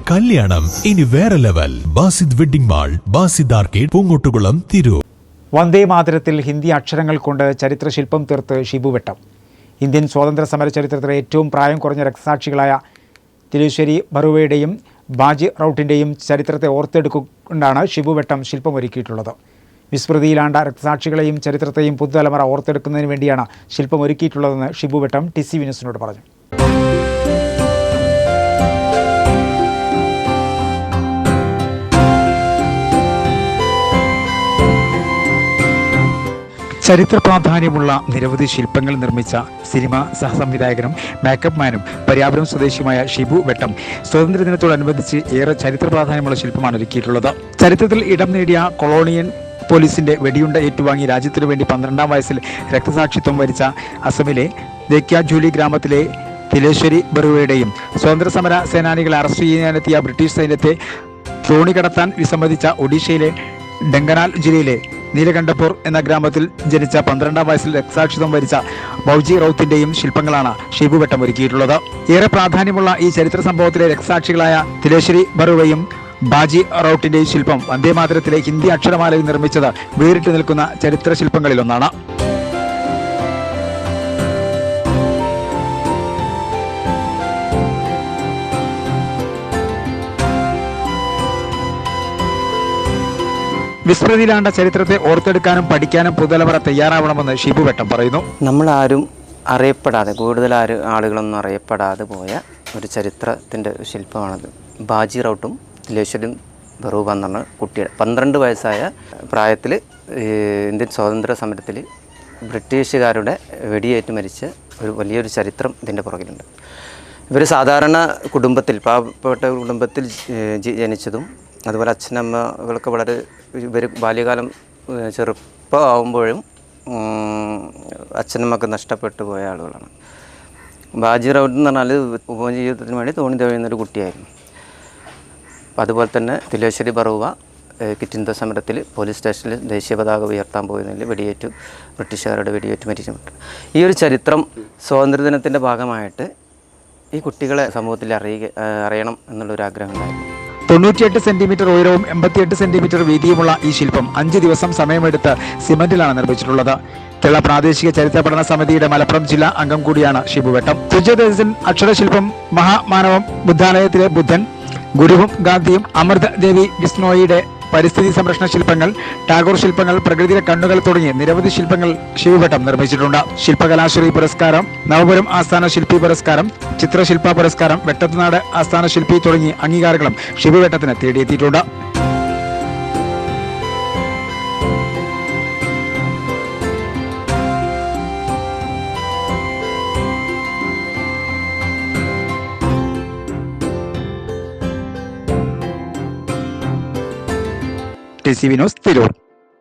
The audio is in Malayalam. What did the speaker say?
കല്യാണം ഇനി വേറെ level. Basid wedding mall, Basid arcade, Poongottukulam, Tirur. വന്ദേ മാതരത്തിൽ ഹിന്ദി അക്ഷരങ്ങൾ കൊണ്ട് ചരിത്രശില്പം തീർത്ത് ഷിബു വെട്ടം. ഇന്ത്യൻ സ്വാതന്ത്ര്യ സമര ചരിത്രത്തിലെ ഏറ്റവും പ്രായം കുറഞ്ഞ രക്തസാക്ഷികളായ തിലേശ്വരി ബറുവയുടെയും ബാജി റൌട്ടിൻ്റെയും ചരിത്രത്തെ ഓർത്തെടുക്കൊണ്ടാണ് ഷിബു വെട്ടം ശില്പമൊരുക്കിയിട്ടുള്ളത്. വിസ്മൃതിയിലാണ്ട രക്തസാക്ഷികളെയും ചരിത്രത്തെയും പുതുതലമുറ ഓർത്തെടുക്കുന്നതിന് വേണ്ടിയാണ് ശില്പം ഒരുക്കിയിട്ടുള്ളതെന്ന് ഷിബു വെട്ടം TCV ന്യൂസിനോട് പറഞ്ഞു. ചരിത്ര പ്രാധാന്യമുള്ള നിരവധി ശില്പങ്ങൾ നിർമ്മിച്ച സിനിമ സഹസംവിധായകനും മേക്കപ്പ് മാനും പര്യാപുരം സ്വദേശിയുമായ ഷിബു വെട്ടം സ്വാതന്ത്ര്യദിനത്തോടനുബന്ധിച്ച് ഏറെ ചരിത്ര പ്രാധാന്യമുള്ള ശില്പമാണ് ഒരുക്കിയിട്ടുള്ളത്. ചരിത്രത്തിൽ ഇടം നേടിയ കൊളോണിയൻ പോലീസിന്റെ വെടിയുണ്ട ഏറ്റുവാങ്ങി രാജ്യത്തിനു വേണ്ടി 12ാം വയസ്സിൽ രക്തസാക്ഷിത്വം വരിച്ച അസമിലെ ദേക്യാജൂലി ഗ്രാമത്തിലെ തിലേശ്വരി ബറുവയുടെയും സ്വാതന്ത്ര്യസമര സേനാനികളെ അറസ്റ്റ് ചെയ്യാനെത്തിയ ബ്രിട്ടീഷ് സൈന്യത്തെ തോണി കടത്താൻ വിസമ്മതിച്ച ഒഡീഷയിലെ ഡെങ്കനാൽ ജില്ലയിലെ നീലകണ്ഠപൂർ എന്ന ഗ്രാമത്തിൽ ജനിച്ച 12ാം വയസ്സിൽ രക്തസാക്ഷിത്വം വരിച്ച ബൗജി റൌത്തിന്റെയും ശില്പങ്ങളാണ് ഷിബു വെട്ടം ഒരുക്കിയിട്ടുള്ളത്. ഏറെ പ്രാധാന്യമുള്ള ഈ ചരിത്ര സംഭവത്തിലെ രക്തസാക്ഷികളായ തിലേശ്വരി ബറുവയും ബാജി റൌട്ടിന്റെയും ശില്പം വന്ദേമാതരത്തിലെ ഹിന്ദി അക്ഷരമാലയിൽ നിർമ്മിച്ചത് വേറിട്ട് നിൽക്കുന്ന ചരിത്ര ശില്പങ്ങളിലൊന്നാണ്. വിസ്മൃതിയിലാണ്ട ചരിത്രത്തെ ഓർത്തെടുക്കാനും പഠിക്കാനും പുതുതലമുറ തയ്യാറാവണമെന്ന് ഷിബു വെട്ടം പറയുന്നു. നമ്മളാരും അറിയപ്പെടാതെ, കൂടുതൽ ആളുകളൊന്നും അറിയപ്പെടാതെ പോയ ഒരു ചരിത്രത്തിൻ്റെ ശില്പമാണത്. ബാജി റൌട്ടും തിലേശ്വരി ബറുവ എന്ന് പറഞ്ഞ കുട്ടിയുടെ 12 വയസ്സായ പ്രായത്തിൽ ഇന്ത്യൻ സ്വാതന്ത്ര്യ സമരത്തിൽ ബ്രിട്ടീഷുകാരുടെ വെടിയേറ്റ് മരിച്ച ഒരു വലിയൊരു ചരിത്രം ഇതിൻ്റെ പുറകിലുണ്ട്. ഇവർ സാധാരണ കുടുംബത്തിൽ, പാവപ്പെട്ട കുടുംബത്തിൽ ജനിച്ചതും അതുപോലെ അച്ഛനമ്മകൾക്ക് വളരെ ഇവർ ബാല്യകാലം ചെറുപ്പമാകുമ്പോഴും അച്ഛനമ്മക്ക് നഷ്ടപ്പെട്ടു പോയ ആളുകളാണ്. ബാജി റൌട്ട് എന്ന് പറഞ്ഞാൽ ഉപജീവിതത്തിന് വേണ്ടി തോണി തെളിയുന്നൊരു കുട്ടിയായിരുന്നു. അതുപോലെ തന്നെ തിലേശ്വരി ബറുവ കിറ്റിന്ത സമരത്തിൽ പോലീസ് സ്റ്റേഷനിൽ ദേശീയ പതാക ഉയർത്താൻ പോയതിൽ ബ്രിട്ടീഷുകാരുടെ വെടിയേറ്റ് മരിച്ചിട്ടുണ്ട്. ഈ ഒരു ചരിത്രം സ്വാതന്ത്ര്യദിനത്തിൻ്റെ ഭാഗമായിട്ട് ഈ കുട്ടികളെ സമൂഹത്തിൽ അറിയണം എന്നുള്ളൊരാഗ്രഹം ഉണ്ടായിരുന്നു. 98 സെന്റിമീറ്റർ ഉയരവും 88 സെന്റിമീറ്റർ വീതിയുമുള്ള ഈ ശില്പം 5 ദിവസം സമയമെടുത്ത് സിമന്റിലാണ് നിർമ്മിച്ചിട്ടുള്ളത്. കേരള പ്രാദേശിക ചരിത്ര പഠന സമിതിയുടെ മലപ്പുറം ജില്ലാ അംഗം കൂടിയാണ് ഷിബു വെട്ടം. തുജദർശൻ അക്ഷരശില്പം, മഹാമാനവം ബുദ്ധാലയത്തിലെ ബുദ്ധൻ, ഗുരുവും ഗാന്ധിയും, അമൃത ദേവി ബിസ്നോയിയുടെ പരിസ്ഥിതി സംരക്ഷണ ശില്പങ്ങൾ, ടാഗോർ ശില്പങ്ങൾ, പ്രകൃതിയിലെ കണ്ണുകൾ തുടങ്ങി നിരവധി ശില്പങ്ങൾ ഷിബു വെട്ടം നിർമ്മിച്ചിട്ടുണ്ട്. ശില്പകലാശ്രീ പുരസ്കാരം, നവപുരം ആസ്ഥാന ശില്പി പുരസ്കാരം, ചിത്രശില്പ പുരസ്കാരം, വെട്ടത്തുനാട് ആസ്ഥാന ശില്പി തുടങ്ങി അംഗീകാരങ്ങളും ഷിബു വെട്ടത്തിന് തേടിയെത്തിയിട്ടുണ്ട്. TCV news, Tirur.